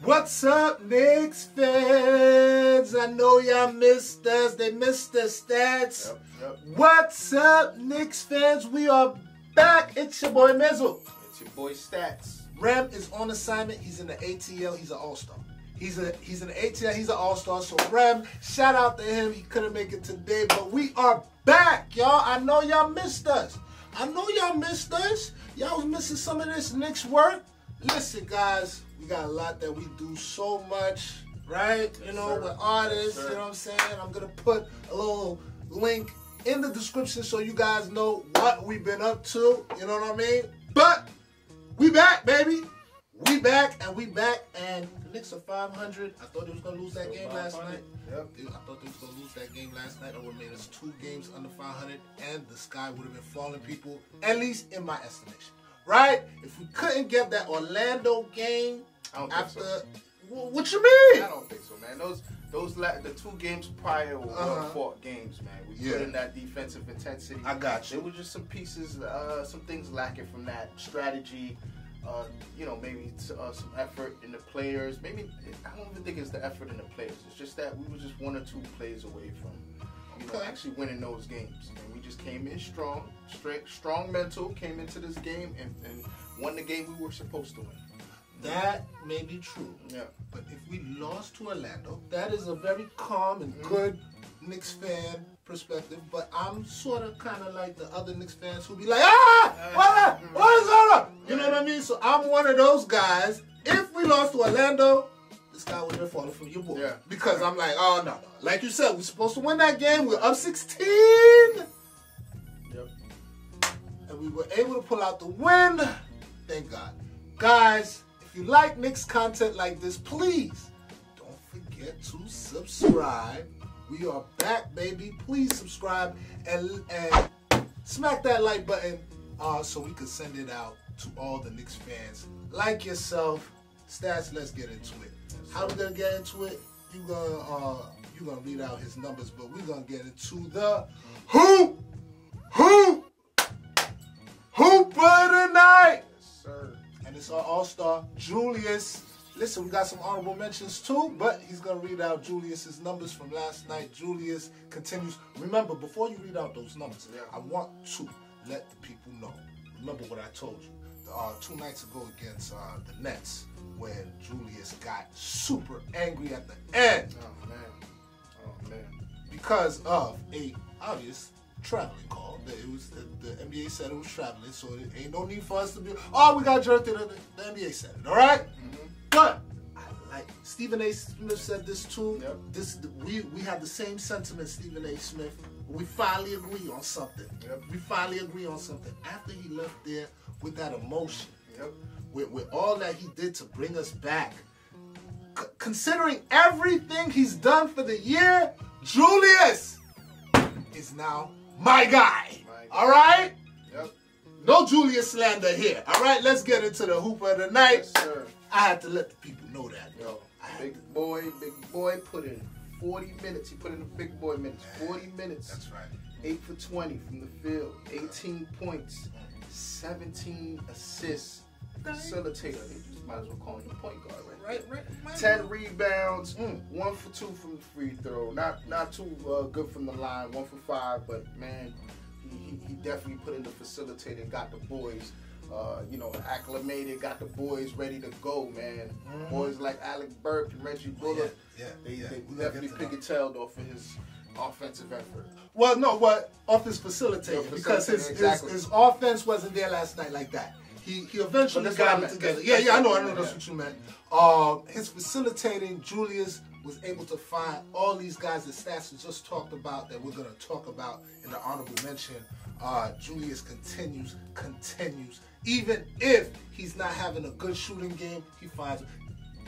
What's up, Knicks fans? I know y'all missed us. They missed the stats. Yep. What's up, Knicks fans? We are back. It's your boy Mizzle. It's your boy Stats. Rem is on assignment. He's in the ATL. He's an all-star. He's in the ATL. He's an all-star. So Rem, shout out to him. He couldn't make it today, but we are back, y'all. I know y'all missed us. Y'all was missing some of this Knicks work. Listen, guys, we got a lot that we do so much, right? You know, with artists, you know what I'm saying? I'm going to put a little link in the description so you guys know what we've been up to, you know what I mean? But we back, baby. We back, and the Knicks are 500. I thought they was going to lose that game last night. Yep. I thought they was going to lose that game last night. That would have made us 2 games under 500, and the sky would have been falling, people, at least in my estimation. Right? If we couldn't get that Orlando game after, so. What you mean? I don't think so, man. The 2 games prior were well-fought games, man. We put in that defensive intensity. I got you. There was just some pieces, some things lacking from that strategy. You know, maybe some effort in the players. Maybe I don't even think it's the effort in the players. It's just that we were just 1 or 2 plays away from, you know, actually winning those games. And we just came in strong mental, came into this game and won the game we were supposed to win. That may be true. Yeah. But if we lost to Orlando, that is a very calm and good Knicks fan perspective. But I'm sort of kind of like the other Knicks fans who be like, what is that? You know what I mean? So I'm one of those guys. If we lost to Orlando, this guy would have been falling from your boy. Yeah. Because I'm like, oh, no. Like you said, we're supposed to win that game. We're up 16. Yep. And we were able to pull out the win. Thank God. Guys, if you like Knicks content like this, please don't forget to subscribe. We are back, baby. Please subscribe and smack that like button so we can send it out to all the Knicks fans like yourself. Stats, let's get into it. How we gonna get into it? You gonna read out his numbers, but we're gonna get into the Hooper tonight. Yes, sir. And it's our all-star Julius. Listen, we got some honorable mentions too, but he's gonna read out Julius's numbers from last night. Julius continues. Remember, before you read out those numbers, I want to let the people know. Remember what I told you 2 nights ago against the Nets, when Julius got super angry at the end. Oh man. Because of a obvious traveling call. It was the NBA said it was traveling, so it ain't no need for us to be, we got jerked in. The NBA said it, all right? But I like Stephen A. Smith said this too. Yep. We have the same sentiment, Stephen A. Smith. We finally agree on something. Yep. We finally agree on something. After he left there with that emotion, with all that he did to bring us back, considering everything he's done for the year, Julius is now my guy. All right? Yep. No Julius slander here. All right? Let's get into the Hooper tonight. Yes, sir. I had to let the people know that. Yo, big boy put in 40 minutes. He put in the big boy minutes. 40 minutes. That's right. 8 for 20 from the field. 18 points. 17 assists. Facilitator. You just might as well call him a point guard, right? Right. 10 rebounds. 1 for 2 from the free throw. Not too good from the line. 1 for 5, but man, he definitely put in the facilitator and got the boys, you know, acclimated, got the boys ready to go, man. Boys like Alec Burke and Reggie Bullock, they definitely pigtailed off of his offensive effort. Well, no, off his facilitator, because his offense wasn't there last night like that. He eventually got it together. I know that's what you meant. His facilitating, Julius was able to find all these guys that Stats just talked about that we're going to talk about in the honorable mention. Julius continues. Even if he's not having a good shooting game, he finds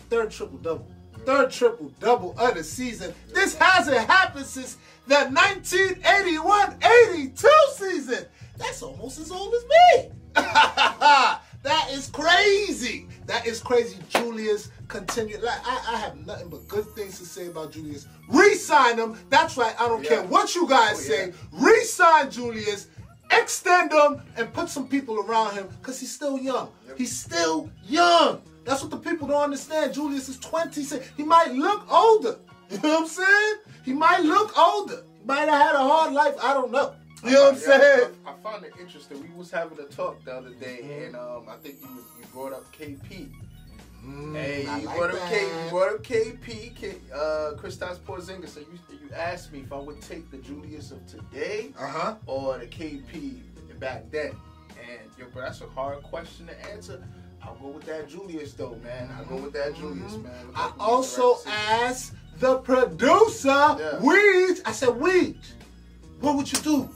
third triple-double. Third triple-double of the season. This hasn't happened since the 1981-82 season. That's almost as old as me. That is crazy. Julius continued. Like, I have nothing but good things to say about Julius. Re-sign him. That's right. I don't care what you guys say. Re-sign Julius. Extend him and put some people around him because he's still young. He's still young. That's what the people don't understand. Julius is 26. He might look older. You know what I'm saying? He might look older. He might have had a hard life. I don't know. You know what I'm saying? I found it interesting. We was having a talk the other day, and I think you brought up KP. Hey, you brought up KP, Kristaps Porzingis. So you asked me if I would take the Julius of today or the KP back then. And but that's a hard question to answer. I'll go with that Julius though, man. I'll go with that Julius, man. I also asked the producer, Weege. I said, Weege, what would you do?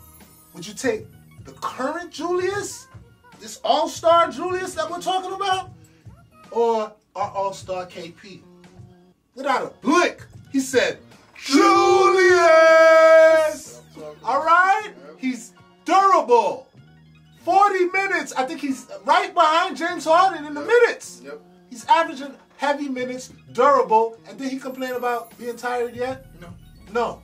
Would you take the current Julius, this all-star Julius that we're talking about, or our all-star KP? Without a blink, he said, Julius! All right? He's durable. 40 minutes. I think he's right behind James Harden in the minutes. Yep. He's averaging heavy minutes, durable, and did he complain about being tired yet? No.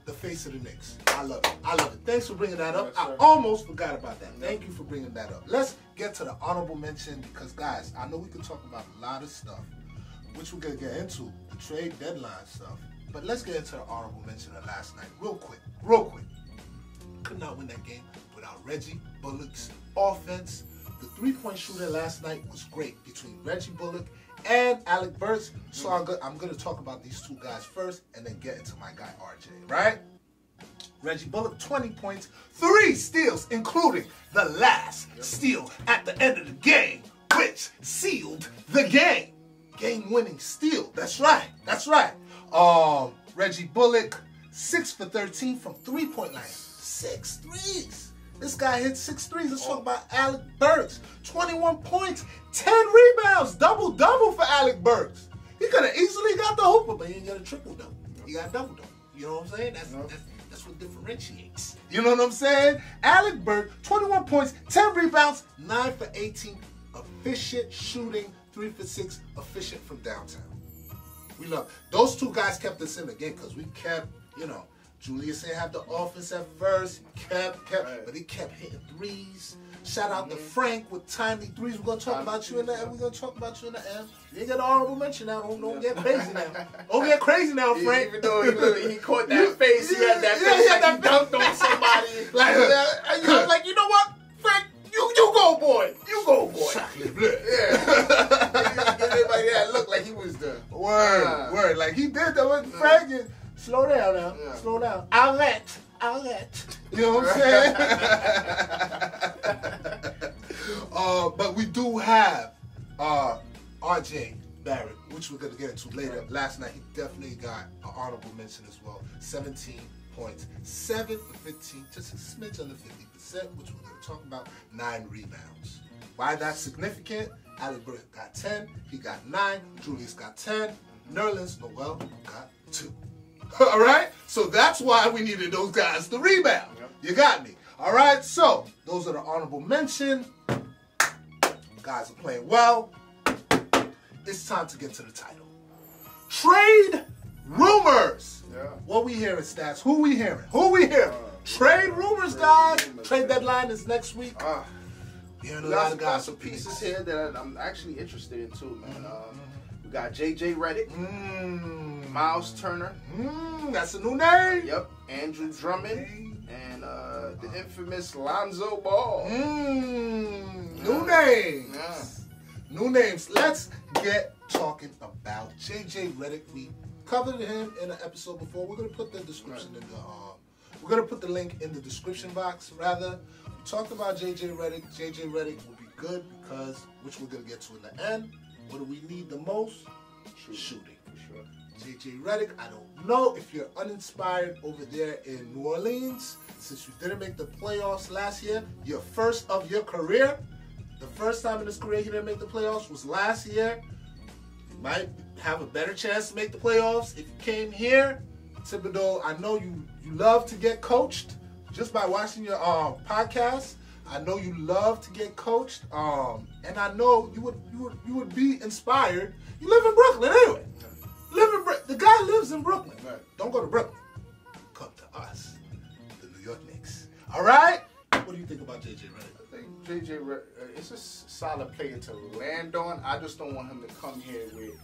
The face of the Knicks. I love it. Thanks for bringing that up. I almost forgot about that. Thank you for bringing that up. Let's get to the honorable mention because, guys, I know we could talk about a lot of stuff, which we're going to get into, the trade deadline stuff. But let's get into the honorable mention of last night real quick. Could not win that game without Reggie Bullock's offense. The three-point shooting last night was great between Reggie Bullock and Alec Burks. So I'm going to talk about these two guys first and then get into my guy RJ, right? Reggie Bullock, 20 points, 3 steals, including the last steal at the end of the game, which sealed the game. Game-winning steal. That's right. Reggie Bullock, 6 for 13 from three-point line. 6 threes. This guy hit 6 threes. Let's talk about Alec Burks. 21 points, 10 rebounds. Double-double for Alec Burks. He could have easily got the hooper, but he didn't get a triple-double. He got a double-double. You know what I'm saying? That's what differentiates. You know what I'm saying? Alec Burks, 21 points, 10 rebounds, 9 for 18. Efficient shooting, 3 for 6. Efficient from downtown. We love it. Those two guys kept us in the game because we kept, Julius didn't have the offense at first. But he kept hitting threes. Shout out to Frank with timely threes. We're gonna talk about you in the end. You ain't got an honorable mention now. Don't get crazy now. Don't get crazy now, Frank. Even though he caught that face, he had that face. He dunked on somebody. Like, you know what, Frank? You go, boy. You go, boy. Chocolate blood. Yeah. Give everybody that look like he was the word. Like he did that with Frank. Slow down now. Slow down. Outlet. You know what I'm saying? But we do have RJ Barrett, which we're going to get into later. Last night, he definitely got an honorable mention as well. 17 points, 7 for 15, just a smidge under 50%, which we're going to talk about. 9 rebounds. Why that's significant? Alec Burks got 10. He got 9. Julius got 10. Nerlens Noel got 2. All right? So that's why we needed those guys to rebound. You got me. All right? So those are the honorable mention. Guys are playing well. It's time to get to the title. Trade rumors. What we hearing, Stats? Who we hearing? Trade rumors, guys. Trade deadline is next week. We hearing a lot of guys. Some pieces here that I'm actually interested in too, man. We got JJ Redick, Miles Turner. That's a new name. Yep. Andrew Drummond and the infamous Lonzo Ball. New names. New names. Let's get talking about JJ Redick. We covered him in an episode before. We're gonna put the description in the. We're gonna put the link in the description box. Rather, we talked about JJ Redick. JJ Redick will be good because, which we're gonna get to in the end. What do we need the most? Shooting. For sure. JJ Redick, I don't know if you're uninspired over there in New Orleans. Since you didn't make the playoffs last year, your first of your career. The first time in his career he didn't make the playoffs was last year. You might have a better chance to make the playoffs if you came here. Thibodeau, I know you love to get coached just by watching your podcast. I know you love to get coached, and I know you would be inspired. You live in Brooklyn anyway. The guy lives in Brooklyn. Don't go to Brooklyn. Come to us, the New York Knicks. All right. What do you think about JJ Redick? I think JJ Redick is a solid player to land on. I just don't want him to come here with,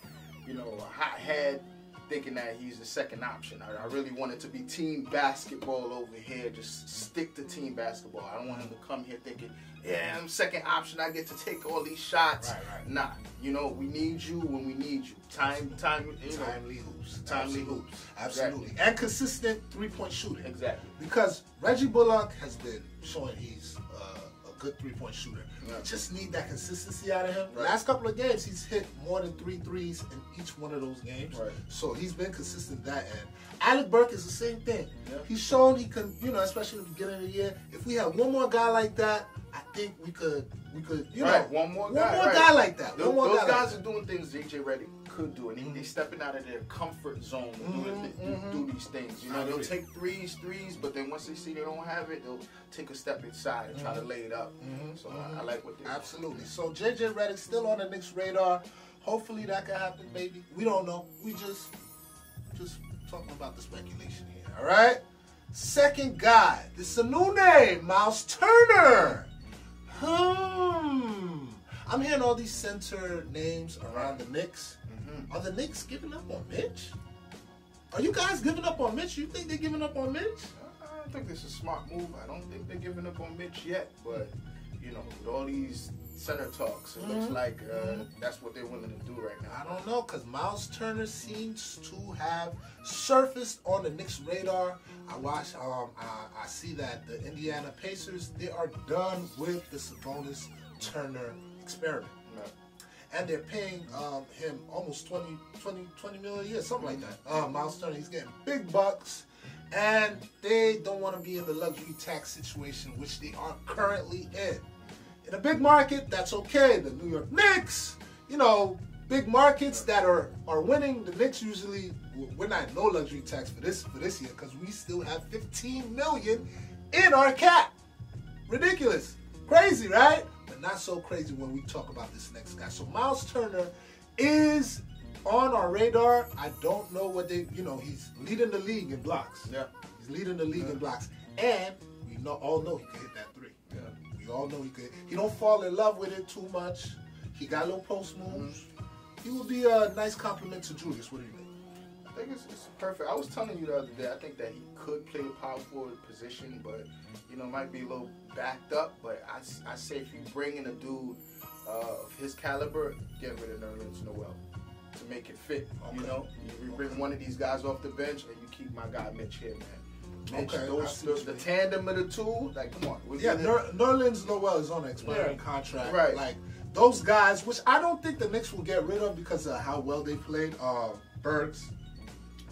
you know, a hot head thinking that he's the second option. I really want it to be team basketball over here. Just stick to team basketball. I don't want him to come here thinking, yeah, I'm second option. I get to take all these shots. Right. Nah, you know, we need you when we need you. Timely hoops. Absolutely. Exactly. And consistent three-point shooting. Exactly. Because Reggie Bullock has been showing he's a good three-point shooter. Yeah. We just need that consistency out of him. Right. Last couple of games, he's hit more than 3 threes in each one of those games. Right. So he's been consistent that end. Alec Burke is the same thing. Yeah. He's shown he can, you know, especially at the beginning of the year. If we had one more guy like that, I think we could, you know, one more guy guy like that. Those guys are doing things JJ Redick could do, and they're stepping out of their comfort zone to do these things. You know, they'll take threes, but then once they see they don't have it, they'll take a step inside and try to lay it up. So I like what they're doing. Absolutely. So JJ Redick still on the Knicks radar. Hopefully that can happen, baby. We don't know. We just talking about the speculation here. All right. Second guy. This is a new name, Miles Turner. I'm hearing all these center names around the Knicks. Are the Knicks giving up on Mitch? Are you guys giving up on Mitch? You think they're giving up on Mitch? I think this is a smart move. I don't think they're giving up on Mitch yet, but you know, with all these center talks, it looks like that's what they're willing to do right now. I don't know, because Miles Turner seems to have surfaced on the Knicks radar. I see that the Indiana Pacers, they are done with the Sabonis Turner experiment. And they're paying him almost 20 million a year, something like that. Miles Turner, he's getting big bucks. And they don't want to be in the luxury tax situation, which they are currently in. In a big market, that's okay. The New York Knicks, you know, big markets that are winning. The Knicks usually, we're not no luxury tax for this year because we still have 15 million in our cap. Ridiculous. Crazy, right? But not so crazy when we talk about this next guy. So Miles Turner is on our radar. I don't know what they, you know, he's leading the league in blocks. Yeah. He's leading the league in blocks. And we all know he can hit that three. Yeah. We all know he could. He don't fall in love with it too much. He got little post moves. He would be a nice compliment to Julius. What do you think? I think it's perfect. I was telling you the other day, I think that he could play a power forward position, but, you know, might be a little backed up. But I say if you bring in a dude of his caliber, get rid of Nerlens Noel to make it fit. Okay. You know, you bring one of these guys off the bench and you keep my guy Mitch here, man. Mitch, the tandem of the two, like, come on. Nerlens Noel is on an expiring contract. Right. Like, those guys, which I don't think the Knicks will get rid of because of how well they played. Burks,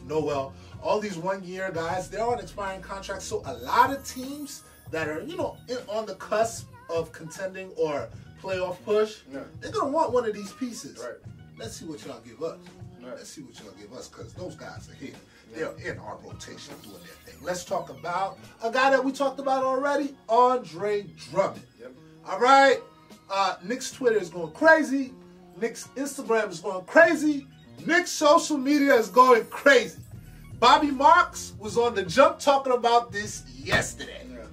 Noel, all these one-year guys, they're on expiring contracts. So a lot of teams that are, you know, on the cusp of contending or playoff push, they're going to want one of these pieces. Right. Let's see what y'all give us. Right. Let's see what y'all give us because those guys are here. They're in our rotation doing their thing. Let's talk about a guy that we talked about already, Andre Drummond. Yep. All right. Knicks Twitter is going crazy. Knicks Instagram is going crazy. Knicks social media is going crazy. Bobby Marks was on The Jump talking about this yesterday. Yeah.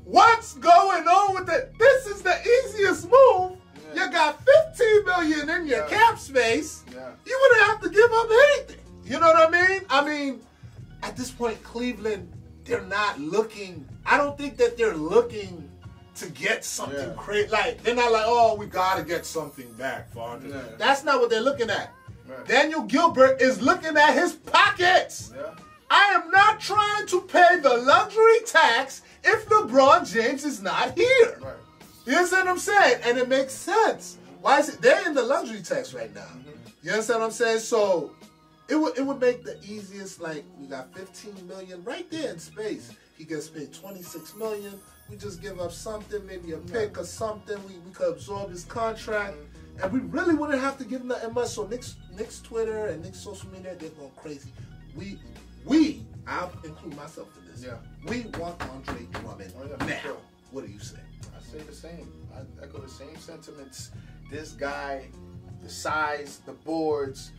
What's going on with it? This is the easiest move. Yeah. You got 15 million in your cap space. Yeah. You wouldn't have to give up anything. You know what I mean? I mean, at this point, Cleveland, they're not looking. I don't think that they're looking to get something crazy. Like, they're not like, oh, we got to get something back for Andre. Yeah. That's not what they're looking at. Right. Daniel Gilbert is looking at his pockets. Yeah. I am not trying to pay the luxury tax if LeBron James is not here. Right. You understand what I'm saying? And it makes sense. Why is it? They're in the luxury tax right now. You understand what I'm saying? So it would make the easiest, like, we got 15 million right there in space. He gets paid 26 million. We just give up something, maybe a pick or something. We could absorb his contract. And we really wouldn't have to give him nothing much. So Knicks Twitter and Knicks social media, they're going crazy. I'll include myself in this. Yeah. We want Andre Drummond now. Sure. What do you say? I say the same. I echo the same sentiments. This guy, the size, the boards,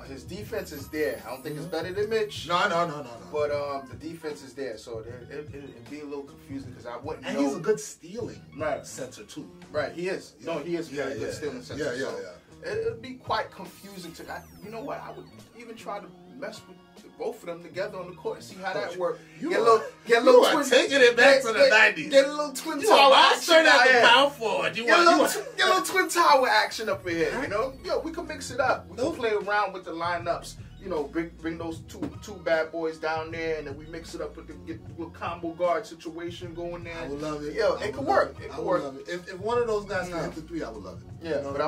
His defense is there. I don't think it's better than Mitch. No. But the defense is there, so it'd be a little confusing because I wouldn't know. And he's a good stealing center too. Right, he is. Yeah. No, he is very good stealing center. Yeah. It'd be quite confusing to. You know what? I would even try to mess with both of them together on the court and see how that works. Get a little twin. Taking it back to the 90s. Get a little twin tower action out here. Power forward. Get a little twin tower action up in here. You know, we can mix it up. We can play around with the lineups. You know, bring those two bad boys down there, and then we mix it up with the combo guard situation going there. I would love it. Yeah, it could work. It could work. If one of those guys can hit the three, I would love it. Yeah, you know but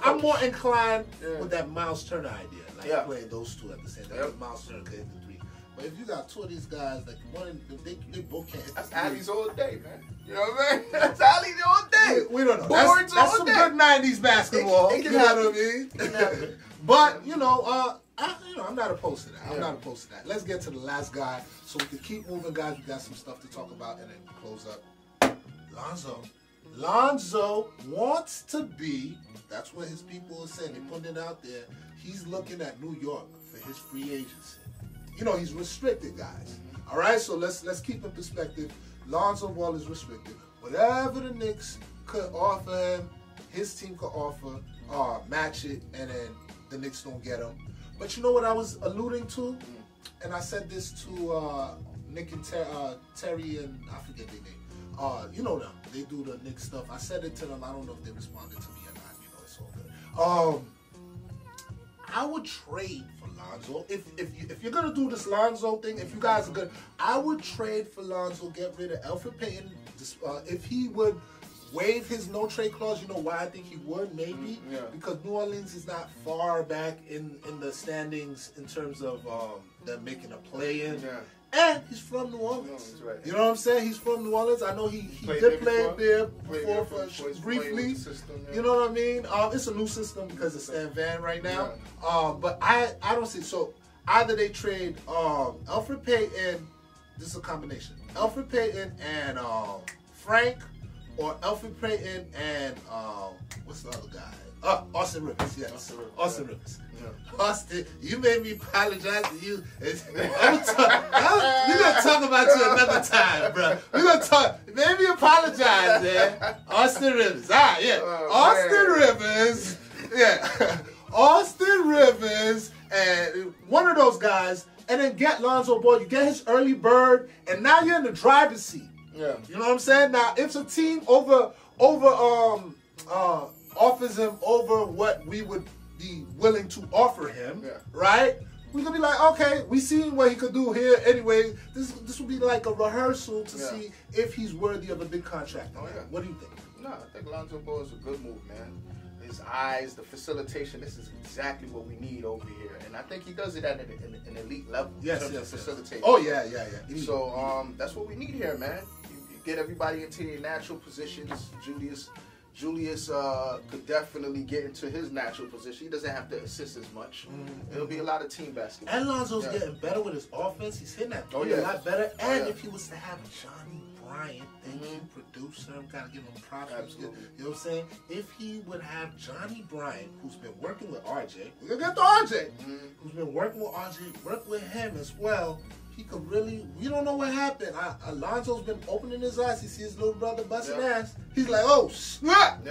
I'm more inclined with that Miles Turner idea, like playing those two at the same time. Yep. Miles Turner could hit the three, but if you got two of these guys, like they both can't hit the That's three. alleys all day, man. You know what I mean? That's alleys all day. We don't know. Boards that's all some day. good '90s basketball. It can you know happen. what I mean? It can happen. But I'm not opposed to that. I'm not opposed to that. Let's get to the last guy so we can keep moving, guys. We got some stuff to talk about and then close up. Lonzo. Lonzo wants to be, that's what his people are saying. They're putting it out there. He's looking at New York for his free agency. You know, he's restricted, guys. All right, so let's keep in perspective. Lonzo Ball is restricted. Whatever the Knicks could offer him, his team could offer, match it, and then the Knicks don't get him. But you know what I was alluding to? And I said this to Nick and Terry and I forget their name. You know them. They do the Knicks stuff. I said it to them. I don't know if they responded to me or not. You know, it's all good. I would trade for Lonzo. If you're gonna do this Lonzo thing, if you guys are good, I would trade for Lonzo. Get rid of Elfrid Payton. If he would waive his no trade clause, you know why I think he would? Maybe because New Orleans is not far back in the standings in terms of them making a play-in. And he's from New Orleans. Right. You know what I'm saying? He's from New Orleans. I know he did play there before briefly. You know what I mean? It's a new system because of Stan Van right now. But I don't see. So either they trade Elfrid Payton. This is a combination. Elfrid Payton and Frank, or Elfrid Payton and what's the other guy? Austin Rivers. Yes, Austin Rivers. Austin, you made me apologize to you. We're gonna talk about you another time, bro. We're gonna talk. Maybe apologize, man. Austin Rivers. Austin Rivers. Yeah. Austin Rivers and one of those guys, and then get Lonzo Ball. You get his early bird, and now you're in the driver's seat. Yeah. You know what I'm saying? Now, if a team offers him over what we would be willing to offer him, right? We're gonna be like, okay, we seen what he could do here anyway. This would be like a rehearsal to see if he's worthy of a big contract. What do you think? No, I think Lonzo Ball is a good move, man. His eyes, the facilitation, this is exactly what we need over here. And I think he does it at an elite level. Yes. Facilitation. Oh, yeah. So that's what we need here, man. You get everybody into their natural positions. Julius could definitely get into his natural position. He doesn't have to assist as much. It'll be a lot of team basketball. And Lonzo's getting better with his offense. He's hitting that three a lot better. And if he was to have Johnny Bryant, thank you, producer, I'm gotta give him props. Absolutely. You know what I'm saying? If he would have Johnny Bryant, who's been working with RJ, we're gonna get to RJ, who's been working with RJ, work with him as well. He could really, we don't know what happened. Alonzo's been opening his eyes. He sees his little brother busting ass. He's like, oh, snap.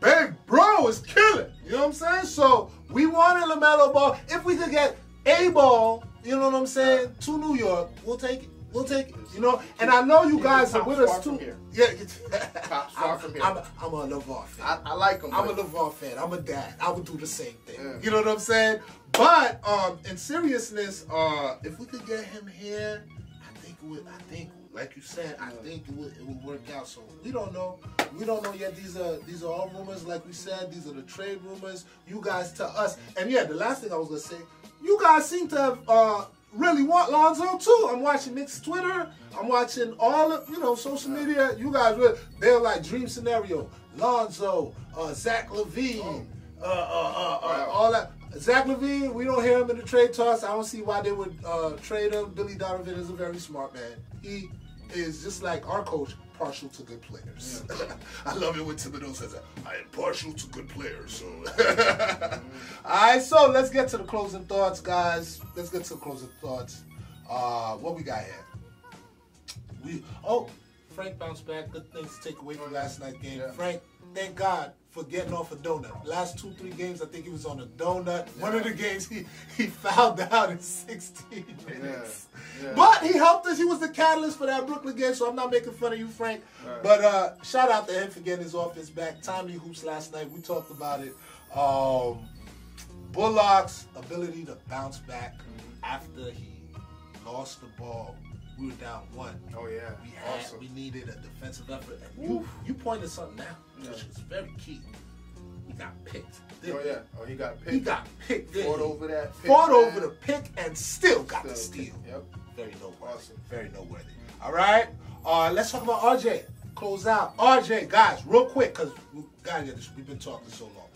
Big bro is killing. You know what I'm saying? So we wanted LaMelo Ball. If we could get a ball, you know what I'm saying, to New York, we'll take it. We'll take it, you know. And I know you guys are with us too. Yeah, I'm a LeVar fan. I like him. I'm a LeVar fan. I'm a dad. I would do the same thing. You know what I'm saying? But in seriousness, if we could get him here, I think, like you said, I think it would work out. So we don't know. We don't know yet. These are all rumors, like we said. These are the trade rumors. You guys tell us. And yeah, the last thing I was gonna say, you guys seem to have really want Lonzo too. I'm watching Knicks Twitter. I'm watching all of social media. You guys, they're like dream scenario. Lonzo, Zach LaVine, all that. Zach LaVine, we don't hear him in the trade talks. I don't see why they would trade him. Billy Donovan is a very smart man. He is just like our coach, partial to good players. I love it when Thibodeau says that. I am partial to good players. So, all right. So let's get to the closing thoughts, guys. Let's get to the closing thoughts. What we got here? Frank bounced back. Good things to take away from last night's game. Yeah. Frank, thank God for getting off a donut. Last 2-3 games, I think he was on a donut. Yeah. One of the games, he fouled out in 16 minutes. Yeah. Yeah. But he helped us. He was the catalyst for that Brooklyn game, so I'm not making fun of you, Frank. Right. But shout out to him for getting his offense back. Timely hoops last night. We talked about it. Bullock's ability to bounce back after he lost the ball. We were down 1. Oh, yeah. We needed a defensive effort. And you pointed something out, which was very key. He got picked. Oh, yeah. Oh, he got picked. He got picked. Fought over that pick. Fought over the pick and still got the steal. Yep. Very noteworthy. Awesome. Very noteworthy. All right. Let's talk about RJ. Close out. RJ, guys, real quick, because we got to get this. We've been talking so long.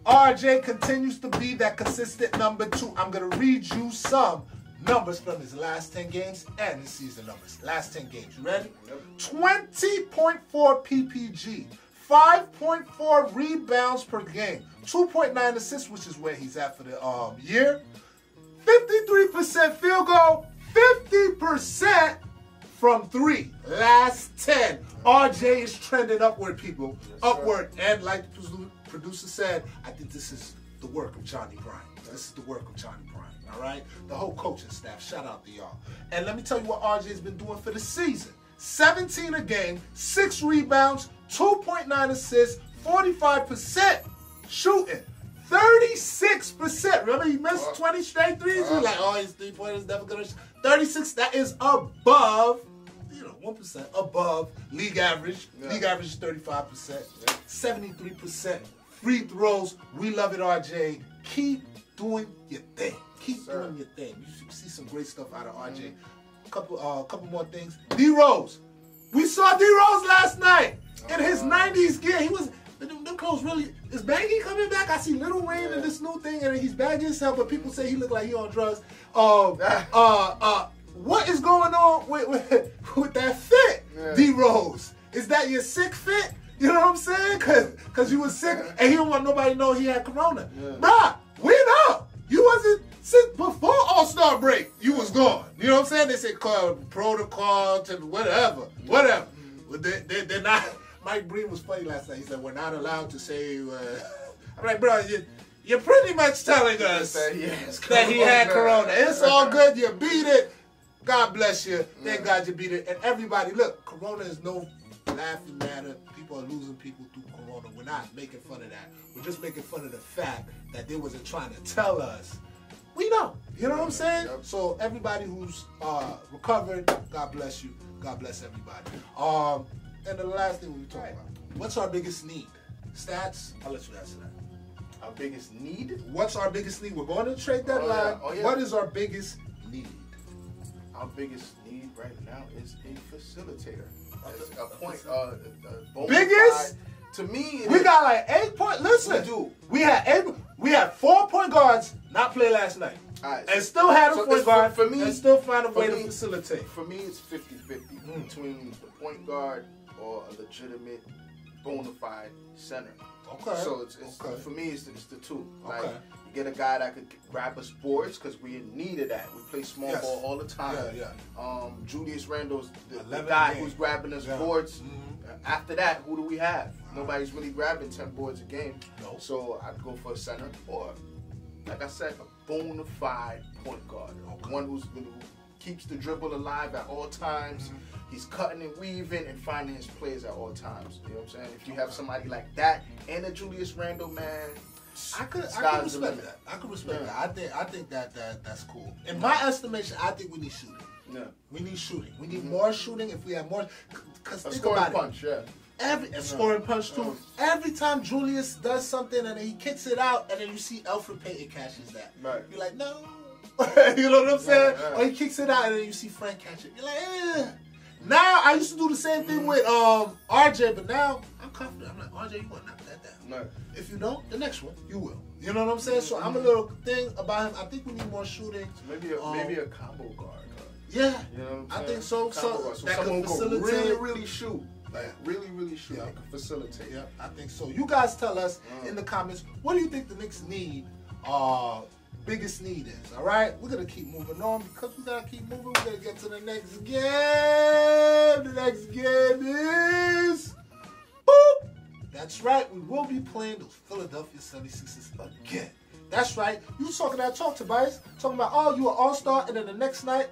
RJ continues to be that consistent number 2. I'm going to read you some numbers from his last 10 games and his season numbers. Last 10 games. You ready? Yep. 20.4 PPG, 5.4 rebounds per game, 2.9 assists, which is where he's at for the year, 53% field goal, 50% from 3. Last 10. RJ is trending upward, people. Yes, upward. Sir. And like the producer said, I think this is the work of Johnny Bryant. This is the work of Johnny Bryant. All right? The whole coaching staff. Shout out to y'all. And let me tell you what RJ's been doing for the season. 17 a game, 6 rebounds, 2.9 assists, 45% shooting, 36%. Remember, he missed 20 straight threes? You're like, oh, his three-pointers never going to shoot. 36, that is above, 1% above league average. Yeah. League average is 35%. 73% free throws. We love it, RJ. Keep doing your thing. Keep doing your thing. You see some great stuff out of RJ. Couple more things. D-Rose. We saw D-Rose last night in his 90s gear. He was, them clothes really, is Baggy coming back? I see Lil Wayne in this new thing, and he's bagging himself, but people say he look like he on drugs. What is going on with that fit, D-Rose? Is that your sick fit? You know what I'm saying? Cause you was sick, and he don't want nobody to know he had corona. Bruh, we know. You wasn't sick before All-Star break. You was gone. You know what I'm saying? They said protocol to whatever. They're not. Mike Breen was funny last night. He said, we're not allowed to say. I'm like, bro, you're pretty much telling us that he had corona. It's all good. You beat it. God bless you. Thank God you beat it. And everybody, look, corona is no laughing matter. People are losing people through corona. We're not making fun of that. We're just making fun of the fact that they wasn't trying to tell us. We know. You know what I'm saying? Yep. So everybody who's recovered, God bless you. God bless everybody. And the last thing we talk about. What's our biggest need? Stats? I'll let you answer that. Our biggest need? What's our biggest need? We're going to trade deadline. What is our biggest need? Our biggest need right now is a facilitator. A point, biggest? To me, we got like 8 point. Listen, we had 4 point guards not play last night, and still had a point guard for me, and still find a way to facilitate. For me, it's 50-50 between the point guard or a legitimate, bona fide center. Okay. So it's for me, it's the two. Like you get a guy that could grab us boards because we in need of that. We play small ball all the time. Julius Randle's the guy who's grabbing us boards. After that, who do we have? Nobody's really grabbing 10 boards a game. No. So I'd go for a center or, like I said, a bona fide point guard. One who keeps the dribble alive at all times. He's cutting and weaving and finding his plays at all times. You know what I'm saying? If you have somebody like that and a Julius Randle, man, I could respect that. I could respect that. I think that's cool. In my estimation, I think we need shooting. Yeah. We need shooting. We need more shooting if we have more. Because think about punch, it. Scoring punch, too. Every time Julius does something and then he kicks it out and then you see Alfred Payton catches that. Right. You're like, no. You know what I'm saying? Or he kicks it out and then you see Frank catch it. You're like, eh. Now, I used to do the same thing with RJ, but now I'm confident. I'm like, RJ, you want to knock that down. Right. If you don't, the next one, you will. You know what I'm saying? So I'm a little thing about him. I think we need more shooting. So maybe a combo guard. Yeah, you know I think so. So that could facilitate. Really shoot. Like, really should. Like, facilitate. Yeah, I think so. You guys tell us in the comments, what do you think the Knicks need, biggest need is, all right? We're going to keep moving on because we got to keep moving. We're going to get to the next game. The next game is... Boop! That's right. We will be playing those Philadelphia 76ers again. That's right. You talking that talk, Tobias. Talking about, oh, you an all-star, and then the next night,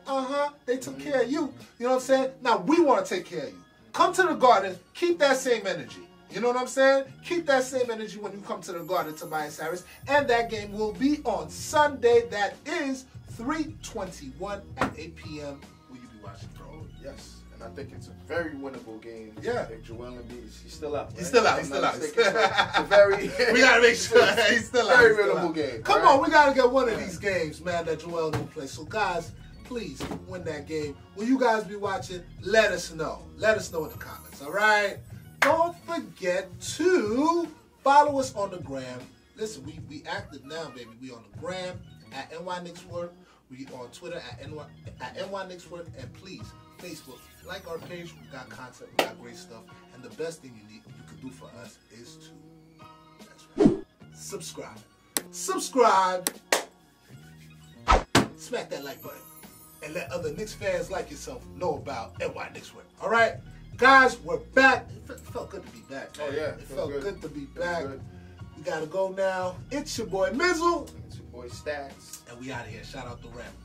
they took care of you. You know what I'm saying? Now, we want to take care of you. Come to the Garden. Keep that same energy. You know what I'm saying? Keep that same energy when you come to the Garden, Tobias Harris. And that game will be on Sunday. That is 3/21 at 8 p.m. Will you be watching, bro? Yes. And I think it's a very winnable game. Yeah. If Joel Embiid he's still out. Right? He's still out. It's a very. We gotta make sure he's still out. Very winnable game. Come on, we gotta get one of these games, man, that Joel didn't play. So, guys, please win that game. Will you guys be watching? Let us know. Let us know in the comments. All right. Don't forget to follow us on the gram. Listen, we active now, baby. We on the gram at Knickswork. We on Twitter at Knickswork, and please. Facebook, like our page. We got content, we got great stuff, and the best thing you can do for us is to, that's right, subscribe. Subscribe. Smack that like button, and let other Knicks fans like yourself know about Knickswork. All right, guys, we're back. It felt good to be back. Man. Oh yeah, it felt good to be back. We gotta go now. It's your boy Mizzle. It's your boy Stats, and we out of here. Shout out to Randle.